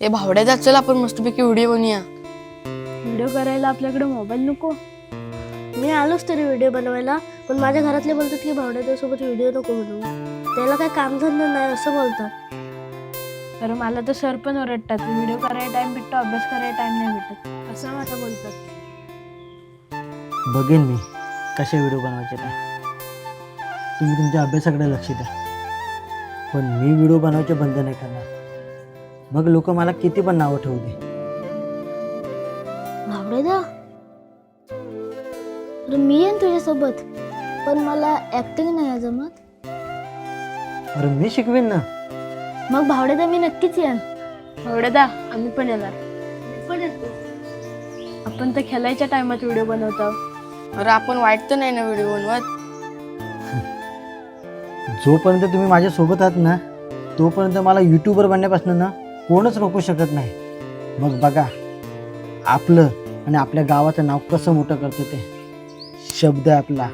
ए भावड्याचा चल आपण मस्तपैकी व्हिडिओ बनवूया. व्हिडिओ करायला आपल्याकडे मोबाईल नको. मी आलोच तरी व्हिडिओ बनवायला, पण माझ्या घरातले बोलतात की भावड्यासोबत व्हिडिओ नको बनवू, त्याला काय कामधंदा नाही असं बोलतात. तर मला तर सर पण ओरडतात, व्हिडिओ करायला टाइम भेटतो, अभ्यास करायला टाइम नाही भेटत असं मला बोलतात. बघेन मी कसे व्हिडिओ बनवायचे ते. तुम्ही तुमच्या अभ्यासाकडे लक्ष द्या, पण मी व्हिडिओ बनवायचे बंद नाही करणार. मग लोक मला किती पण नावं ठेवू दे. भावड्या तर मी येईन तुझ्यासोबत, पण मला ऍक्टिंग नाही जमत. अरे मी शिकवेन ना. मग भावड्या मी नक्कीच येईन. भावड्या आम्ही पण येणार. आपण तर खेळायच्या टायमात व्हिडिओ बनवतो. अरे आपण वाईट तर नाही ना व्हिडिओ बनवत. जोपर्यंत तुम्ही माझ्या सोबत आहात ना, तोपर्यंत मला यूट्यूबर बनण्यापासून ना कोणच रोखू शकत नाही. मग बघा आपलं आणि आपल्या गावाचं नाव कसं मोठं करतो ते. शब्द आहे आपला.